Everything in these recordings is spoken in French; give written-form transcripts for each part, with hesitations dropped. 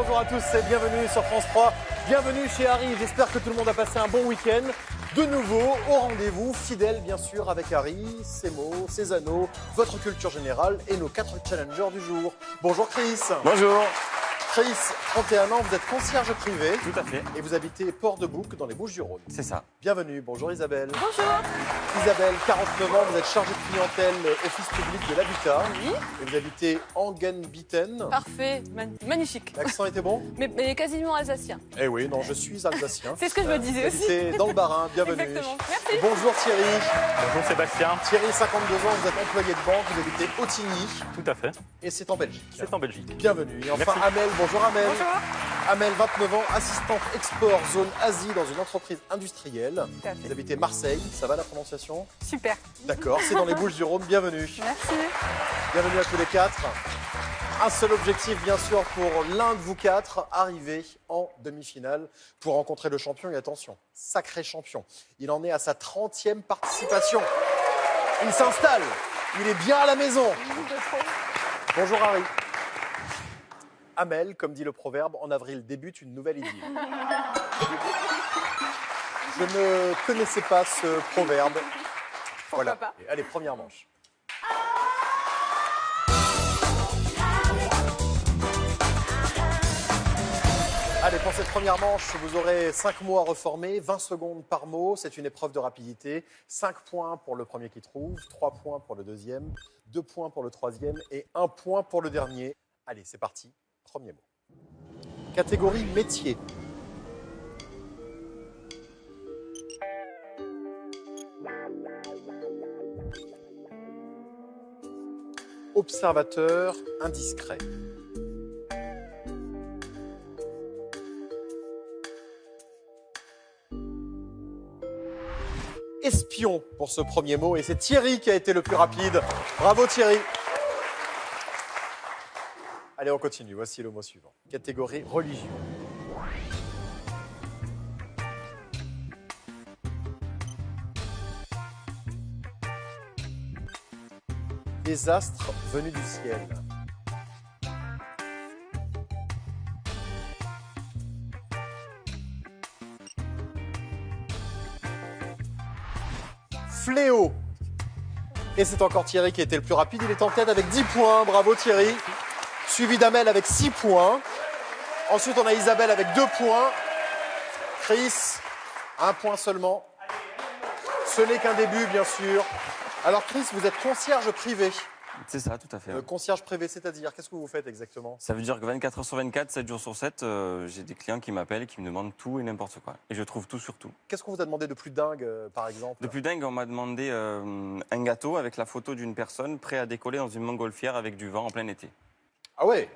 bonjour à tous et bienvenue sur France 3. Bienvenue chez Harry, j'espère que tout le monde a passé un bon week-end. De nouveau, au rendez-vous, fidèle bien sûr avec Harry, ses mots, ses anneaux, votre culture générale et nos 4 challengers du jour. Bonjour Chris. Bonjour. Chris, 31 ans, vous êtes concierge privé. Tout à fait. Et vous habitez Port-de-Bouc dans les Bouches-du-Rhône. C'est ça. Bienvenue, bonjour Isabelle. Bonjour. Isabelle, 49 ans, vous êtes chargée de clientèle office public de l'habitat. Oui. Et vous habitez Engen-Bitten. Parfait, magnifique. L'accent était bon? Mais quasiment alsacien. Eh oui, non, je suis alsacien. C'est ce que je me disais Vous aussi. habitez dans le Bas-Rhin, bienvenue. Exactement. Merci. Bonjour Thierry. Bonjour Sébastien. Thierry, 52 ans, vous êtes employé de banque, vous habitez Autigny Tout à fait. et c'est en Belgique. C'est en Belgique. Bienvenue. Et enfin Merci. Amel, bonjour Amel. Bonjour. Amel, 29 ans, assistante export zone Asie dans une entreprise industrielle. Tout à fait. Vous habitez Marseille, ça va la prononciation? Super. D'accord, c'est dans les Bouches-du-Rhône, bienvenue. Merci. Bienvenue à tous les 4. Un seul objectif, bien sûr, pour l'un de vous 4, arriver en demi-finale pour rencontrer le champion. Et attention, sacré champion. Il en est à sa 30e participation. Il s'installe. Il est bien à la maison. Bonjour Harry. Amel, comme dit le proverbe, en avril débute une nouvelle idylle. Je ne connaissais pas ce proverbe. Voilà. pas. Et allez, première manche. Allez, pour cette première manche, vous aurez 5 mots à reformer, 20 secondes par mot. C'est une épreuve de rapidité. 5 points pour le premier qui trouve, 3 points pour le deuxième, 2 points pour le troisième et 1 point pour le dernier. Allez, c'est parti. Premier mot. Catégorie métier. Observateur indiscret. Espion pour ce premier mot et c'est Thierry qui a été le plus rapide. Bravo Thierry. Allez, on continue. Voici le mot suivant. Catégorie religion. Des astres venus du ciel. Fléau. Et c'est encore Thierry qui a été le plus rapide. Il est en tête avec 10 points. Bravo Thierry. Suivi d'Amel avec 6 points. Ensuite, on a Isabelle avec 2 points. Chris, 1 point seulement. Ce n'est qu'un début, bien sûr. Alors Chris, vous êtes concierge privé. C'est ça, tout à fait. Concierge privé, c'est-à-dire, qu'est-ce que vous faites exactement? Ça veut dire que 24 heures sur 24, 7 jours sur 7, j'ai des clients qui m'appellent et qui me demandent tout et n'importe quoi. Et je trouve tout sur tout. Qu'est-ce qu'on vous a demandé de plus dingue, par exemple? De plus dingue, on m'a demandé un gâteau avec la photo d'une personne prêt à décoller dans une montgolfière avec du vent en plein été. Ah ouais.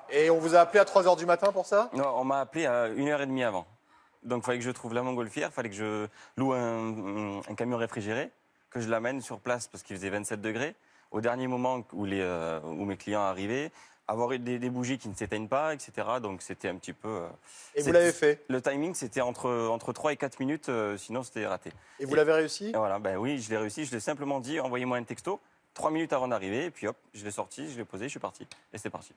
Et on vous a appelé à 3 h du matin pour ça? Non, on m'a appelé à 1h30 avant. Donc il fallait que je trouve la montgolfière, il fallait que je loue un camion réfrigéré, que je l'amène sur place parce qu'il faisait 27 degrés. Au dernier moment où mes clients arrivaient, avoir des bougies qui ne s'éteignent pas, etc. Donc c'était un petit peu... Et vous l'avez fait? Le timing, c'était entre 3 et 4 minutes, sinon c'était raté. Et vous l'avez réussi? Et voilà, ben oui, je l'ai réussi. Je l'ai simplement dit, envoyez-moi un texto, 3 minutes avant d'arriver, et puis hop, je l'ai sorti, je l'ai posé, je suis parti. Et c'est parti.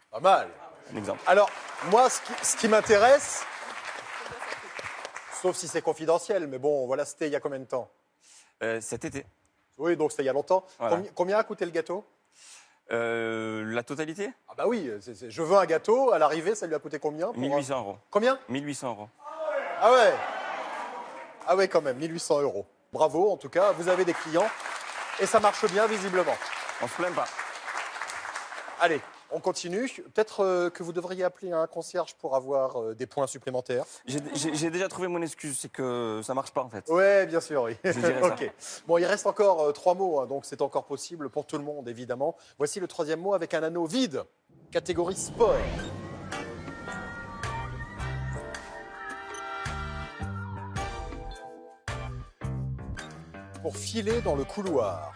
Pas mal. Un exemple. Alors, moi, ce qui m'intéresse, sauf si c'est confidentiel, mais bon, voilà, c'était il y a combien de temps? Cet été. Oui, donc c'était il y a longtemps. Voilà. Combien a coûté le gâteau? La totalité Ah bah oui, je veux un gâteau, à l'arrivée, ça lui a coûté combien? 1800 euros. Combien? 1800 euros. Ah ouais. Ah ouais, quand même, 1800 euros. Bravo, en tout cas, vous avez des clients et ça marche bien, visiblement. On se plaint pas. Allez, on continue. Peut-être que vous devriez appeler un concierge pour avoir des points supplémentaires. J'ai déjà trouvé mon excuse, c'est que ça marche pas en fait. Ouais, bien sûr, oui. Je dirais ça. Ok. Bon, il reste encore 3 mots, hein, donc c'est encore possible pour tout le monde, évidemment. Voici le 3e mot avec un anneau vide. Catégorie sport. Pour filer dans le couloir.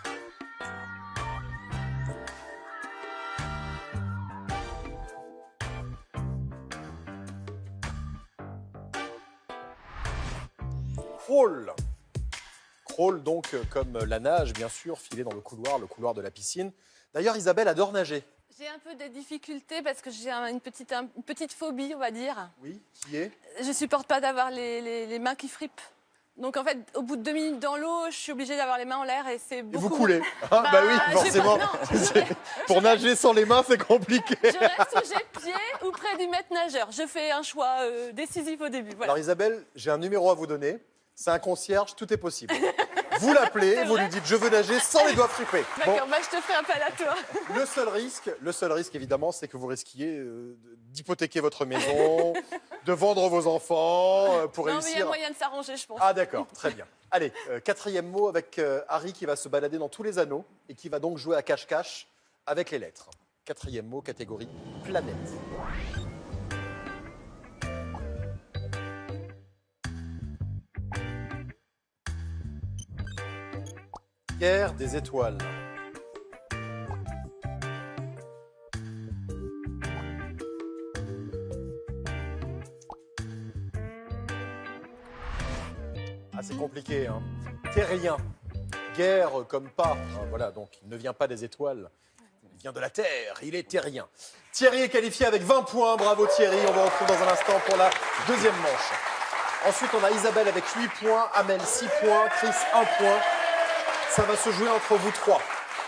Crawl. Crawl, donc, comme la nage, bien sûr, filer dans le couloir de la piscine. D'ailleurs, Isabelle adore nager. J'ai un peu des difficultés parce que j'ai une petite phobie, on va dire. Oui, qui est? Je supporte pas d'avoir les mains qui fripent. Donc en fait, au bout de 2 minutes dans l'eau, je suis obligée d'avoir les mains en l'air et c'est Et beaucoup... vous coulez. Hein, bah oui, j'ai forcément. pas- non, Pour nager sans les mains, c'est compliqué. Je reste où j'ai pied ou près du maître nageur. Je fais un choix décisif au début. Voilà. Alors Isabelle, j'ai un numéro à vous donner. C'est un concierge, tout est possible. Vous l'appelez, C'est vous vrai lui dites je veux nager sans les doigts fripés. Bon, D'accord, bah, je te ferai appel à toi. le seul risque évidemment, c'est que vous risquiez d'hypothéquer votre maison, de vendre vos enfants pour Non, mais il y a réussir. moyen de s'arranger, je pense. Ah d'accord, très bien. Allez, quatrième mot avec Harry qui va se balader dans tous les anneaux et qui va donc jouer à cache-cache avec les lettres. Quatrième mot, catégorie planète. Guerre des étoiles. Ah, c'est compliqué, hein. Terrien. Guerre comme pas. Ah, voilà, donc il ne vient pas des étoiles. Il vient de la Terre. Il est terrien. Thierry est qualifié avec 20 points. Bravo Thierry. On va retrouver dans un instant pour la deuxième manche. Ensuite, on a Isabelle avec 8 points, Amel 6 points, Chris 1 point. Ça va se jouer entre vous trois.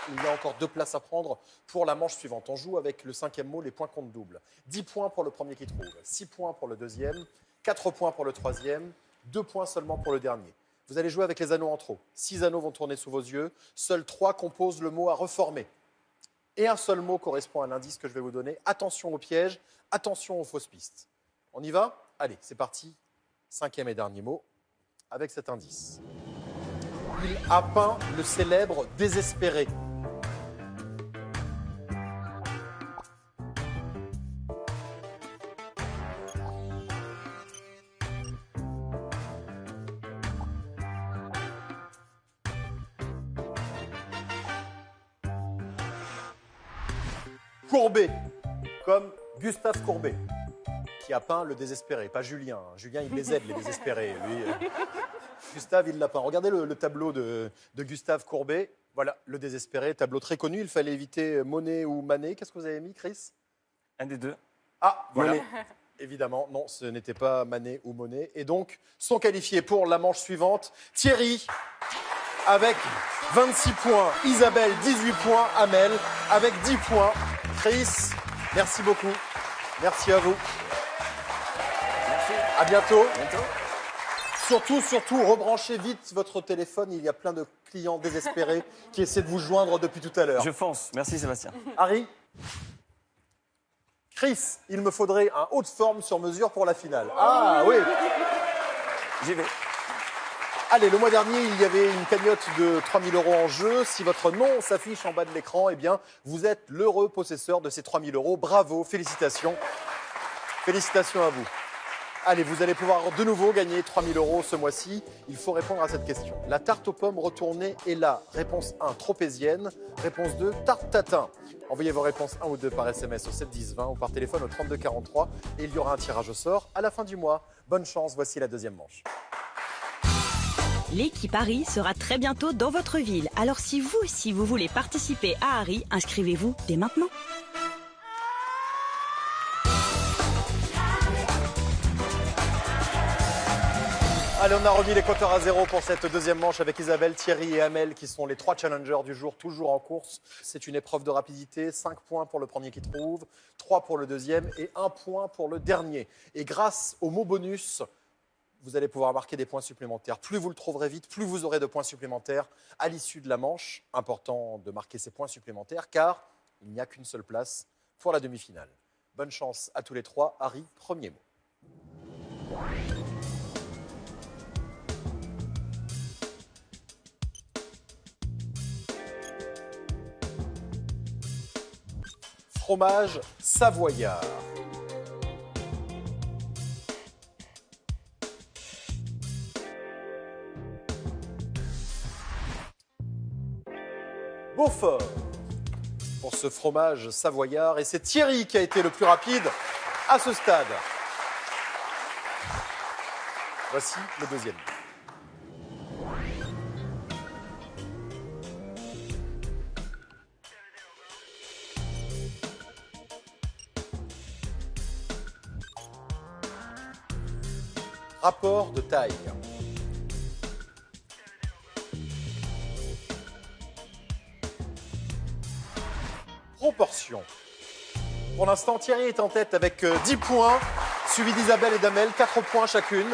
Il y a encore 2 places à prendre pour la manche suivante. On joue avec le 5e mot, les points comptent double. 10 points pour le premier qui trouve, 6 points pour le deuxième, 4 points pour le troisième, 2 points seulement pour le dernier. Vous allez jouer avec les anneaux en trop. 6 anneaux vont tourner sous vos yeux. Seuls 3 composent le mot à reformer. Et un seul mot correspond à l'indice que je vais vous donner. Attention aux pièges, attention aux fausses pistes. On y va? Allez, c'est parti. 5e et dernier mot avec cet indice. Il a peint le célèbre Désespéré. Courbet, comme Gustave Courbet, qui a peint le Désespéré, pas Julien. Julien, il les aide, les désespérés. Lui, Gustave, il l'a peint. Regardez le tableau de Gustave Courbet. Voilà, le Désespéré, tableau très connu. Il fallait éviter Monet ou Manet. Qu'est-ce que vous avez mis, Chris? Un des deux. Ah, voilà. Monet. Évidemment, non, ce n'était pas Manet ou Monet. Et donc, sont qualifiés pour la manche suivante Thierry avec 26 points, Isabelle 18 points, Amel avec 10 points. Chris, merci beaucoup. Merci à vous. Merci. À bientôt. Bientôt. Surtout, rebranchez vite votre téléphone. Il y a plein de clients désespérés qui essaient de vous joindre depuis tout à l'heure. Je fonce. Merci Sébastien. Harry, Chris, il me faudrait un haut de forme sur mesure pour la finale. Ah oui. J'y vais. Allez, le mois dernier, il y avait une cagnotte de 3 000 € en jeu. Si votre nom s'affiche en bas de l'écran, eh bien, vous êtes l'heureux possesseur de ces 3 000 €. Bravo, félicitations. Félicitations à vous. Allez, vous allez pouvoir de nouveau gagner 3 000 € ce mois-ci. Il faut répondre à cette question. La tarte aux pommes retournée est là. Réponse 1, tropézienne. Réponse 2, tarte tatin. Envoyez vos réponses 1 ou 2 par SMS au 7 10 20 ou par téléphone au 32 43 et il y aura un tirage au sort à la fin du mois. Bonne chance, voici la deuxième manche. L'équipe Harry sera très bientôt dans votre ville. Alors si vous aussi vous voulez participer à Harry, inscrivez-vous dès maintenant. Allez, on a remis les compteurs à zéro pour cette deuxième manche avec Isabelle, Thierry et Amel qui sont les 3 challengers du jour, toujours en course. C'est une épreuve de rapidité, 5 points pour le premier qui trouve, 3 pour le deuxième et 1 point pour le dernier. Et grâce au mot bonus, vous allez pouvoir marquer des points supplémentaires. Plus vous le trouverez vite, plus vous aurez de points supplémentaires à l'issue de la manche. Important de marquer ces points supplémentaires car il n'y a qu'une seule place pour la demi-finale. Bonne chance à tous les 3. Harry, premier mot. Fromage savoyard. Beaufort pour ce fromage savoyard. Et c'est Thierry qui a été le plus rapide à ce stade. Voici le deuxième. Rapport de taille. Proportion. Pour l'instant, Thierry est en tête avec 10 points, suivi d'Isabelle et d'Amel, 4 points chacune.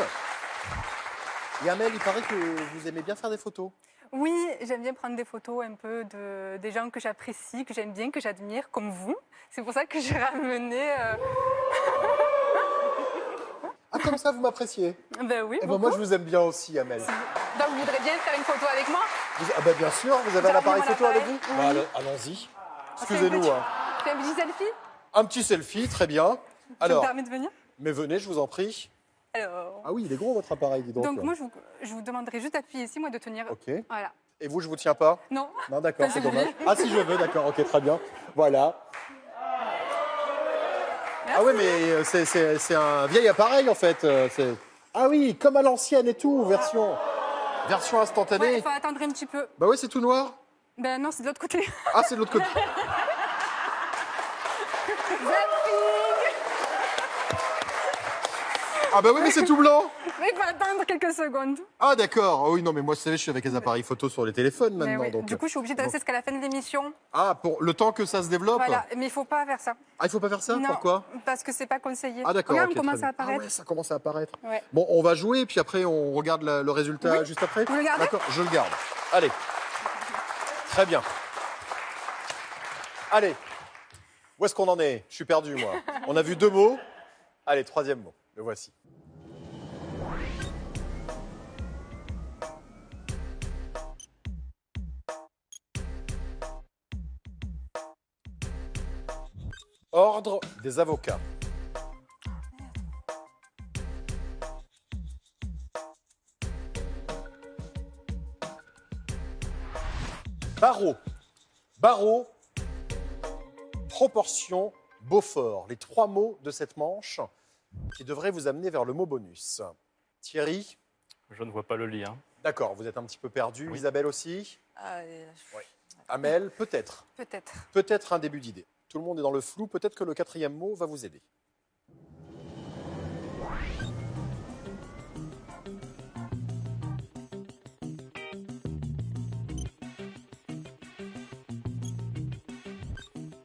Et Amel, il paraît que vous aimez bien faire des photos. Oui, j'aime bien prendre des photos un peu des gens que j'apprécie, que j'aime bien, que j'admire, comme vous. C'est pour ça que j'ai ramené... Ah, comme ça, vous m'appréciez? Ben oui, Eh ben, moi, je vous aime bien aussi, Amel. Donc, vous voudrez bien faire une photo avec moi? Ah ben, bien sûr, vous avez un J'ai appareil ramené photo mon avec appareil. vous? Oui. Bah, allons-y. Excusez-nous. Hein. Fais un petit selfie? Un petit selfie, très bien. Ça me Alors, permet de venir? mais venez, je vous en prie. Alors... Ah oui, il est gros votre appareil, dis donc. Donc, moi, je vous demanderai juste d'appuyer ici, moi, de tenir... Ok. Voilà. Et vous, je vous tiens pas? Non. Non, d'accord, Pas c'est si vous dommage. voulez. Ah, si je veux, d'accord, ok, très bien. Voilà. Ah ouais, mais c'est un vieil appareil, en fait. Ah oui, comme à l'ancienne et tout, version instantanée. Ouais, il faut attendre un petit peu. Bah ouais, c'est tout noir. Ben non, c'est de l'autre côté. Ah, c'est de l'autre côté. Ah bah oui, mais c'est tout blanc. Mais il faut attendre quelques secondes. Ah d'accord. Ah oui, non, mais moi, vous savez, je suis avec les appareils photo sur les téléphones Mais maintenant. oui. Donc... Du coup, je suis obligée de rester jusqu'à la fin de l'émission. Ah, pour le temps que ça se développe. Voilà, mais il faut pas faire ça. Ah, il faut pas faire ça? Non, Pourquoi? parce que c'est pas conseillé. Ah d'accord. Regarde, ok, on commence très à bien. apparaître. Ah ouais, ça commence à apparaître. Ouais. Bon, on va jouer, puis après, on regarde le résultat Oui. juste après. Vous le gardez? D'accord, je le garde. Allez. Très bien. Allez. Où est-ce qu'on en est? Je suis perdu, moi. On a vu 2 mots. Allez, 3e mot. Le voici. Ordre des avocats. Barreau. Barreau. Proportion. Beaufort. Les 3 mots de cette manche qui devraient vous amener vers le mot bonus. Thierry. Je ne vois pas le lien. D'accord, vous êtes un petit peu perdu. Oui. Isabelle aussi. Allez, Amel, peut-être. Peut-être. Peut-être un début d'idée. Tout le monde est dans le flou. Peut-être que le 4e mot va vous aider.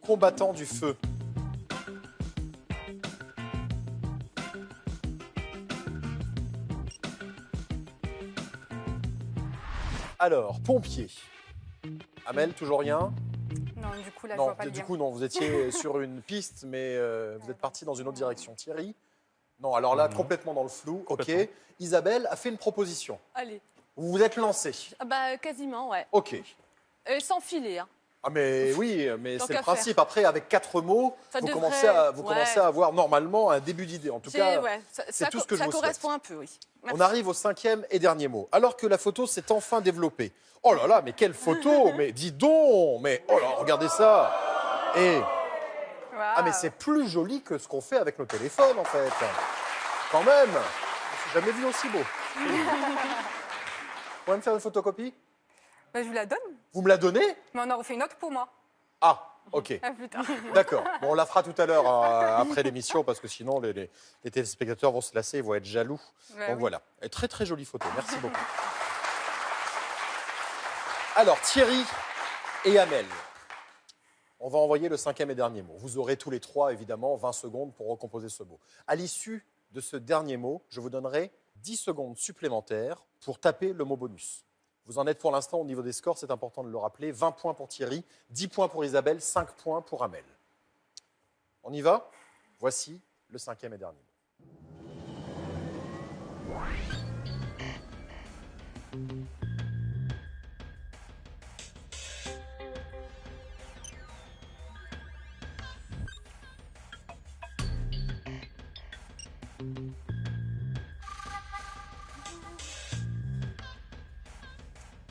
Combattant du feu. Alors, pompier. Amel, toujours rien? Non, du coup, là, je Non, vois pas le du lien. coup, non, vous étiez sur une piste, mais vous êtes parti dans une autre direction. Thierry? Non, alors là, Non. complètement dans le flou. Ok. Complètement. Isabelle a fait une proposition. allez. Vous vous êtes lancé. Ah bah, quasiment, ouais. Ok. Sans filer, hein. Ah mais oui, mais Tant c'est le qu'à principe. Après, avec 4 mots, Ça vous, devrait- commencez à avoir normalement un début d'idée. En tout cas, Ouais, c'est tout ce que je ça vous souhaite. correspond un peu, oui. Merci. on arrive au 5e et dernier mot. Alors que la photo s'est enfin développée. Oh là là, mais quelle photo! Mais dis donc! Mais oh là, regardez ça! Et ah mais c'est plus joli que ce qu'on fait avec nos téléphones en fait. Quand même, je ne suis jamais vu aussi beau. Vous pouvez me faire une photocopie? Ben, je vous la donne, Vous me la donnez? mais on en refait une autre pour moi. Ah, ok, À plus tard. d'accord. Bon, on la fera tout à l'heure après l'émission parce que sinon les téléspectateurs vont se lasser, ils vont être jaloux. Ouais, Donc oui. voilà, et très très jolie photo, merci beaucoup. Alors Thierry et Amel, on va envoyer le 5e et dernier mot. Vous aurez tous les 3 évidemment 20 secondes pour recomposer ce mot. À l'issue de ce dernier mot, je vous donnerai 10 secondes supplémentaires pour taper le mot bonus. Vous en êtes pour l'instant au niveau des scores, c'est important de le rappeler. 20 points pour Thierry, 10 points pour Isabelle, 5 points pour Amel. On y va? Voici le 5e et dernier mot.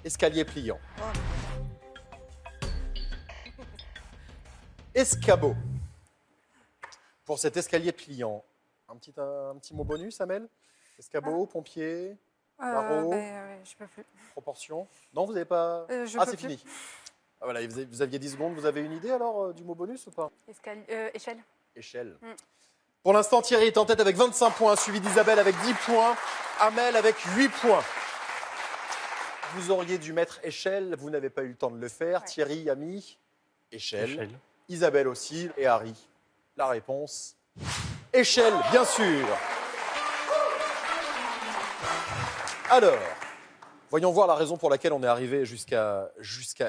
Escalier pliant. Escabeau. Pour cet escalier pliant, un petit mot bonus, Amel? Escabeau, pompier, barreau, Je peux plus. proportion. Non, vous n'avez pas. Je Ah, peux c'est plus. fini. Ah, voilà, vous aviez 10 secondes. Vous avez une idée alors du mot bonus ou pas? Échelle. Échelle. Mm. Pour l'instant, Thierry est en tête avec 25 points, suivi d'Isabelle avec 10 points, Amel avec 8 points. Vous auriez dû mettre échelle, vous n'avez pas eu le temps de le faire. Ouais. Thierry a mis échelle. Échelle. Isabelle aussi et Harry. La réponse, échelle, bien sûr. Alors, voyons voir la raison pour laquelle on est arrivé jusqu'à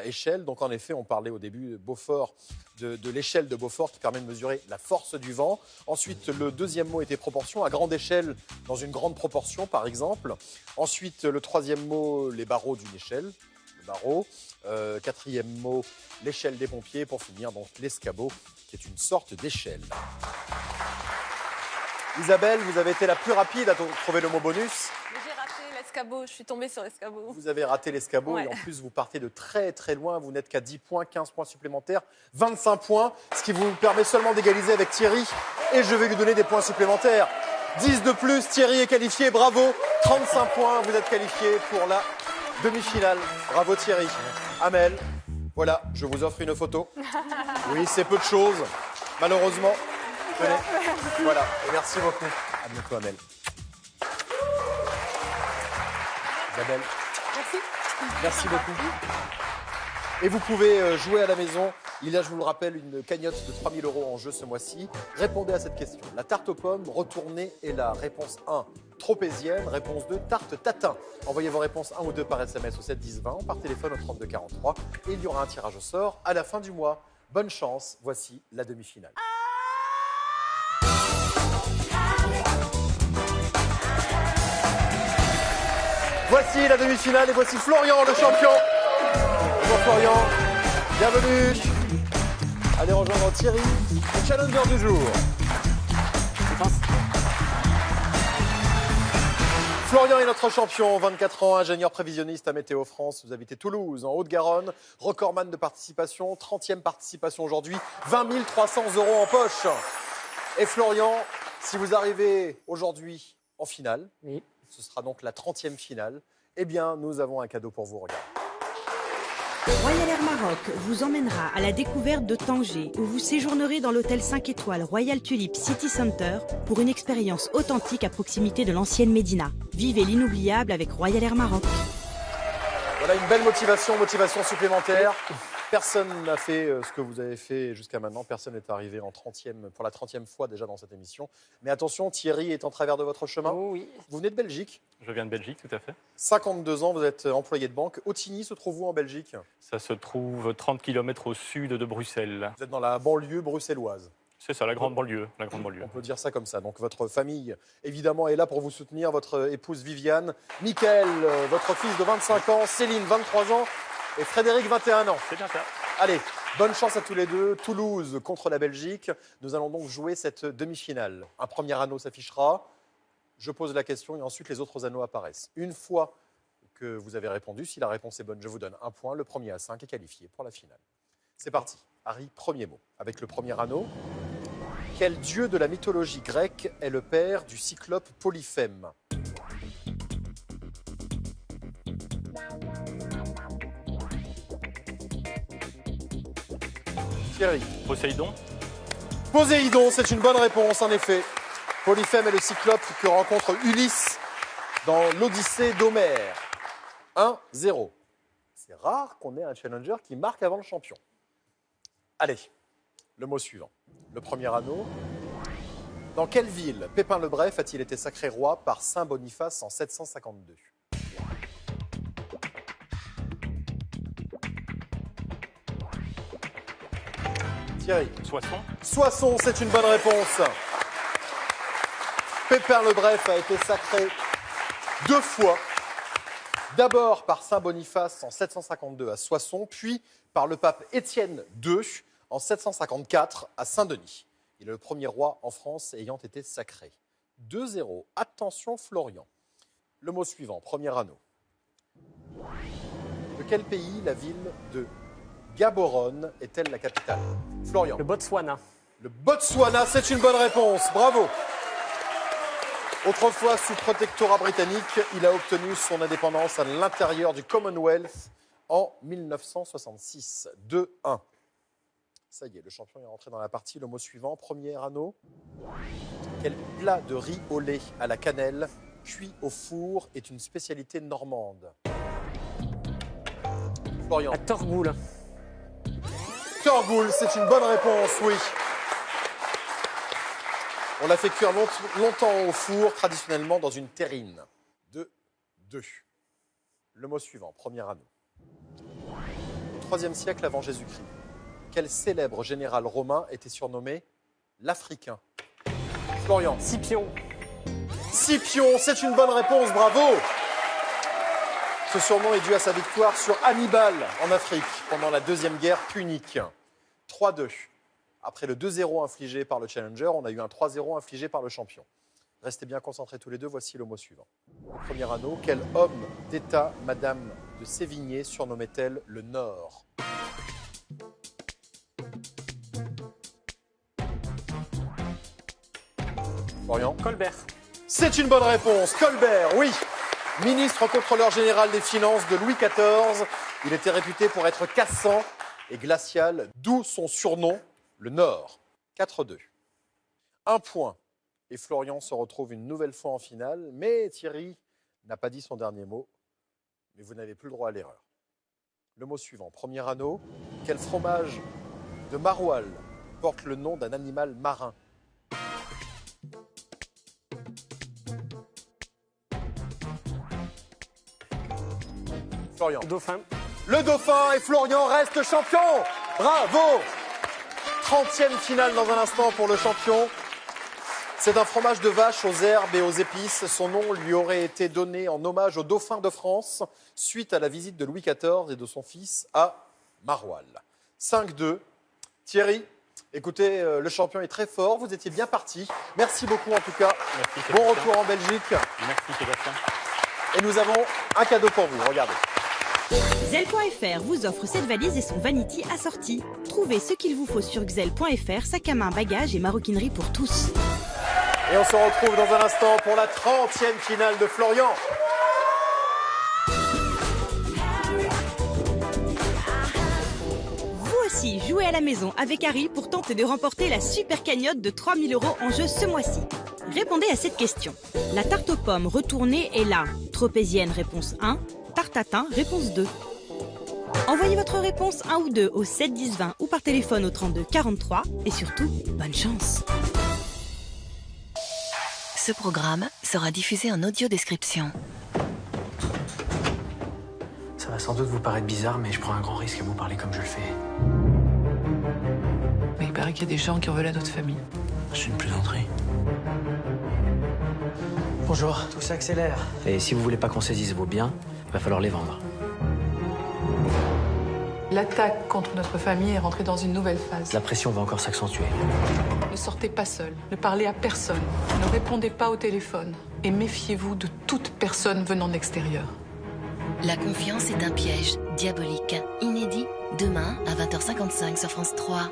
échelle. Donc en effet, on parlait au début de Beaufort, de l'échelle de Beaufort qui permet de mesurer la force du vent. Ensuite, le deuxième mot était proportion, à grande échelle, dans une grande proportion par exemple. Ensuite, le troisième mot, les barreaux d'une échelle, le barreau. Quatrième mot, l'échelle des pompiers. Pour finir, donc l'escabeau, qui est une sorte d'échelle. Isabelle, vous avez été la plus rapide à trouver le mot bonus. Mais j'ai raté l'escabeau, je suis tombée sur l'escabeau. Vous avez raté l'escabeau Ouais. et en plus vous partez de très très loin. Vous n'êtes qu'à 10 points, 15 points supplémentaires, 25 points, ce qui vous permet seulement d'égaliser avec Thierry. Et je vais lui donner des points supplémentaires. 10 de plus, Thierry est qualifié, bravo. 35 points, vous êtes qualifié pour la demi-finale. Bravo Thierry. Amel, voilà, je vous offre une photo. Oui, c'est peu de choses, malheureusement. Tenez, voilà, et merci beaucoup. À bientôt Amel. Isabelle. Merci. Merci beaucoup. Et vous pouvez jouer à la maison. Il y a, je vous le rappelle, une cagnotte de 3 000 € en jeu ce mois-ci. Répondez à cette question. La tarte aux pommes, retournée est la réponse 1. Tropézienne, réponse 2, tarte tatin. Envoyez vos réponses 1 ou 2 par SMS au 7 10 20 ou par téléphone au 32 43. Et il y aura un tirage au sort à la fin du mois. Bonne chance, voici la demi-finale. Voici la demi-finale et voici Florian, le champion. Bonjour Florian, bienvenue. Allez rejoindre Thierry, le challenger du jour. Florian est notre champion, 24 ans, ingénieur prévisionniste à Météo France. Vous habitez Toulouse, en Haute-Garonne, recordman de participation, 30e participation aujourd'hui, 20 300 € en poche. Et Florian, si vous arrivez aujourd'hui en finale, Oui. ce sera donc la 30e finale, eh bien, nous avons un cadeau pour vous, regardez. Royal Air Maroc vous emmènera à la découverte de Tanger, où vous séjournerez dans l'hôtel 5 étoiles Royal Tulip City Center pour une expérience authentique à proximité de l'ancienne Médina. Vivez l'inoubliable avec Royal Air Maroc. Voilà une belle motivation supplémentaire. Personne n'a fait ce que vous avez fait jusqu'à maintenant. Personne n'est arrivé pour la 30e fois déjà dans cette émission. Mais attention, Thierry est en travers de votre chemin. Oh oui. Vous venez de Belgique, Je viens de Belgique, tout à fait. 52 ans, vous êtes employé de banque. Autigny se trouve où en Belgique? Ça se trouve 30 km au sud de Bruxelles. Vous êtes dans la banlieue bruxelloise. C'est ça, la grande banlieue. La grande banlieue. On peut dire ça comme ça. Donc votre famille, évidemment, est là pour vous soutenir. Votre épouse Viviane, Mickaël, votre fils de 25 ans, Céline, 23 ans et Frédéric, 21 ans. C'est bien ça. Allez, bonne chance à tous les deux. Toulouse contre la Belgique. Nous allons donc jouer cette demi-finale. Un premier anneau s'affichera. Je pose la question et ensuite les autres anneaux apparaissent. Une fois que vous avez répondu, si la réponse est bonne, je vous donne un point. Le premier à 5 est qualifié pour la finale. C'est parti. Harry, premier mot. Avec le premier anneau. Quel dieu de la mythologie grecque est le père du cyclope Polyphème? Thierry. Poséidon. Poséidon, c'est une bonne réponse, en effet. Polyphème est le cyclope que rencontre Ulysse dans l'Odyssée d'Homère. 1-0. C'est rare qu'on ait un challenger qui marque avant le champion. Allez, le mot suivant. Le premier anneau. Dans quelle ville Pépin le Bref a-t-il été sacré roi par Saint Boniface en 752? Thierry. Soissons. Soissons, c'est une bonne réponse. Pépin le Bref a été sacré 2 fois. D'abord par Saint Boniface en 752 à Soissons, puis par le pape Étienne II en 754 à Saint-Denis. Il est le premier roi en France ayant été sacré. 2-0. Attention Florian. Le mot suivant, premier anneau. De quel pays la ville de Gaborone est-elle la capitale? Florian. Le Botswana. Le Botswana, c'est une bonne réponse. Bravo. Autrefois sous protectorat britannique, il a obtenu son indépendance à l'intérieur du Commonwealth en 1966. 2-1. Ça y est, le champion est rentré dans la partie. Le mot suivant, premier anneau. Quel plat de riz au lait à la cannelle, cuit au four, est une spécialité normande? Florian. La torboule. Torboule, c'est une bonne réponse, oui. On l'a fait cuire longtemps au four, traditionnellement dans une terrine. 2. Le mot suivant, premier anneau. Au IIIe siècle avant Jésus-Christ, quel célèbre général romain était surnommé l'Africain? Florian. Scipion. Scipion, c'est une bonne réponse, bravo. Ce surnom est dû à sa victoire sur Hannibal en Afrique pendant la Deuxième Guerre punique. 3-2. Après le 2-0 infligé par le challenger, on a eu un 3-0 infligé par le champion. Restez bien concentrés tous les deux, voici le mot suivant. Le premier anneau, quel homme d'État Madame de Sévigné surnommait-elle le Nord? Florian. Colbert. C'est une bonne réponse, Colbert, oui. Ministre contrôleur général des finances de Louis XIV, il était réputé pour être cassant et glacial, d'où son surnom, le Nord. 4-2. 1 point. Et Florian se retrouve une nouvelle fois en finale, mais Thierry n'a pas dit son dernier mot. Mais vous n'avez plus le droit à l'erreur. Le mot suivant, premier anneau. Quel fromage de maroilles porte le nom d'un animal marin? Florian. Dauphin. Le Dauphin et Florian restent champions. Bravo! 30e finale dans un instant pour le champion. C'est un fromage de vache aux herbes et aux épices. Son nom lui aurait été donné en hommage au Dauphin de France suite à la visite de Louis XIV et de son fils à Maroilles. 5-2. Thierry, écoutez, le champion est très fort. Vous étiez bien parti. Merci beaucoup en tout cas. Merci, Bon retour en Belgique. Merci Sébastien. Et nous avons un cadeau pour vous. Regardez. Xel.fr vous offre cette valise et son vanity assorti. Trouvez ce qu'il vous faut sur Xel.fr, sac à main, bagages et maroquinerie pour tous. Et on se retrouve dans un instant pour la 30e finale de Florian. Vous aussi, jouez à la maison avec Harry pour tenter de remporter la super cagnotte de 3 000 € en jeu ce mois-ci. Répondez à cette question. La tarte aux pommes retournée est la tropézienne, réponse 1. Tarte tatin, réponse 2. Envoyez votre réponse 1 ou 2 au 7 10 20 ou par téléphone au 32 43 et surtout, bonne chance. Ce programme sera diffusé en audio description. Ça va sans doute vous paraître bizarre, mais je prends un grand risque à vous parler comme je le fais. Mais il paraît qu'il y a des gens qui en veulent à notre famille. C'est une plaisanterie. Bonjour, tout s'accélère. Et si vous voulez pas qu'on saisisse vos biens, il va falloir les vendre. L'attaque contre notre famille est rentrée dans une nouvelle phase. La pression va encore s'accentuer. Ne sortez pas seul, ne parlez à personne, ne répondez pas au téléphone et méfiez-vous de toute personne venant de l'extérieur. La confiance est un piège diabolique, inédit, demain à 20h55 sur France 3.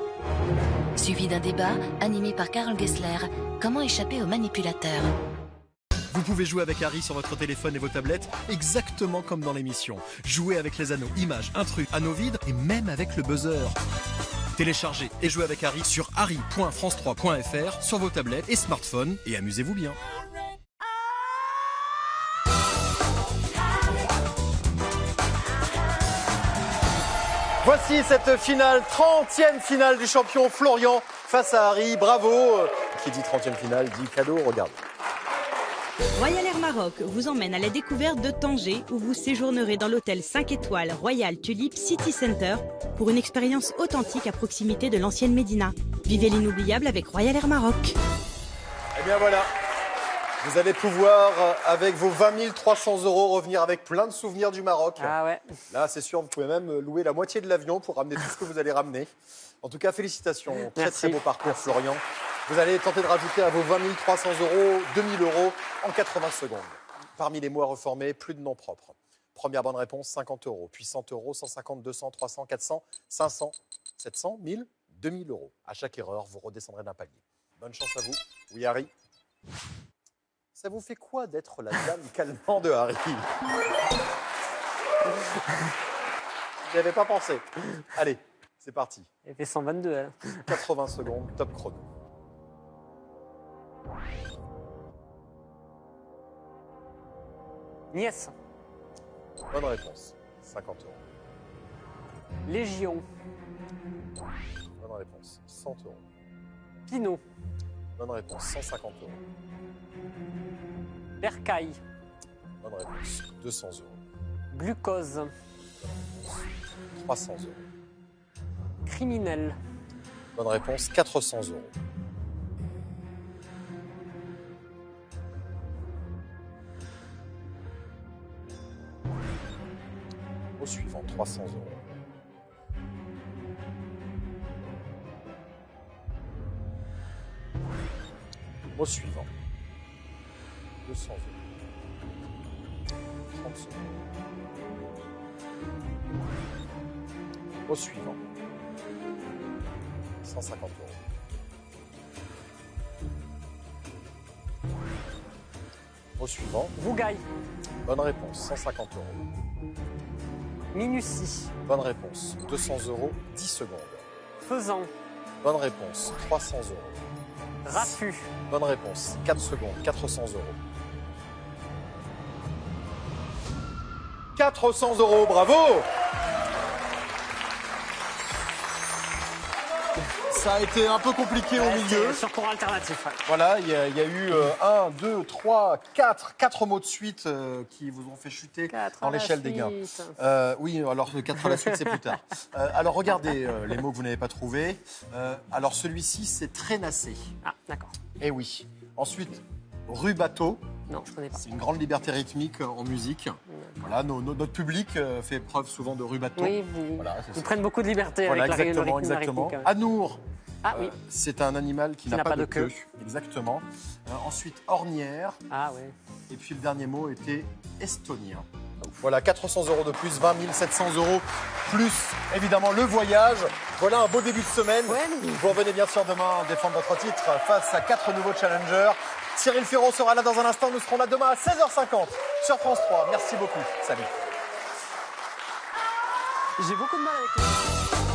Suivi d'un débat animé par Carole Gessler, comment échapper aux manipulateurs. Vous pouvez jouer avec Harry sur votre téléphone et vos tablettes, exactement comme dans l'émission. Jouez avec les anneaux, images, intrus, anneaux vides et même avec le buzzer. Téléchargez et jouez avec Harry sur harry.france3.fr sur vos tablettes et smartphones et amusez-vous bien. Voici cette finale, 30e finale du champion Florian face à Harry. Bravo. Qui dit 30e finale dit cadeau, regardez. Royal Air Maroc vous emmène à la découverte de Tanger où vous séjournerez dans l'hôtel 5 étoiles Royal Tulip City Center pour une expérience authentique à proximité de l'ancienne Médina. Vivez l'inoubliable avec Royal Air Maroc. Eh bien voilà, vous allez pouvoir, avec vos 20 300 €, revenir avec plein de souvenirs du Maroc. Ah ouais. Là, c'est sûr, vous pouvez même louer la moitié de l'avion pour ramener tout ce que vous allez ramener. En tout cas, félicitations. Très, Merci. très beau parcours, Florian. Vous allez tenter de rajouter à vos 20 300 €, 2 000 € en 80 secondes. Parmi les mots à reformer, plus de noms propres. Première bonne réponse, 50 €. Puis 100 €, 150, 200, 300, 400, 500, 700, 1000, 2000 €. À chaque erreur, vous redescendrez d'un palier. Bonne chance à vous. Oui, Harry. Ça vous fait quoi d'être la dame calmant de Harry? Je n'y avais pas pensé. Allez, C'est parti. Elle fait 122, elle. 80 secondes, top chrono. Nièce. Bonne réponse. 50 euros. Légion. Bonne réponse. 100 euros. Pinot. Bonne réponse. 150 euros. Bercail. Bonne réponse. 200 euros. Glucose. 300 euros. Criminel. Bonne réponse. 400 euros. Au suivant, 300 euros. Au suivant, 200 euros. 30 euros. Au suivant, 150 euros. Au suivant, Rougail. bonne réponse, 150 euros. Minutie. Bonne réponse, 200 euros, 10 secondes. Faisan. Bonne réponse, 300 euros. Raffut. Bonne réponse, 4 secondes, 400 euros. 400 euros, bravo! Ça a été un peu compliqué au milieu. Sur cours alternatif. Ouais. Voilà, il y a eu 1, 2, 3, 4 mots de suite qui vous ont fait chuter dans l'échelle des gains. Oui, alors le 4 à la suite, c'est plus tard. Alors regardez les mots que vous n'avez pas trouvés. Alors celui-ci, c'est trénassé. Ah, d'accord. Eh oui. Ensuite, rubato. Non, je connais pas. C'est une grande liberté rythmique en musique. Voilà, notre public fait preuve souvent de rubato. Oui, voilà, ils prennent beaucoup de liberté voilà, avec exactement, le rythme exactement. rythmique. Anour. Ah oui. C'est un animal qui n'a pas de queue. Exactement. Ensuite, ornière. Ah oui. Et puis le dernier mot était estonien. Voilà, 400 euros de plus, 20 700 euros plus évidemment le voyage. Voilà un beau début de semaine. Ouais. Vous revenez bien sûr demain défendre votre titre face à 4 nouveaux challengers. Cyril Ferraud sera là dans un instant. Nous serons là demain à 16h50 sur France 3. Merci beaucoup. Salut. J'ai beaucoup de mal avec les...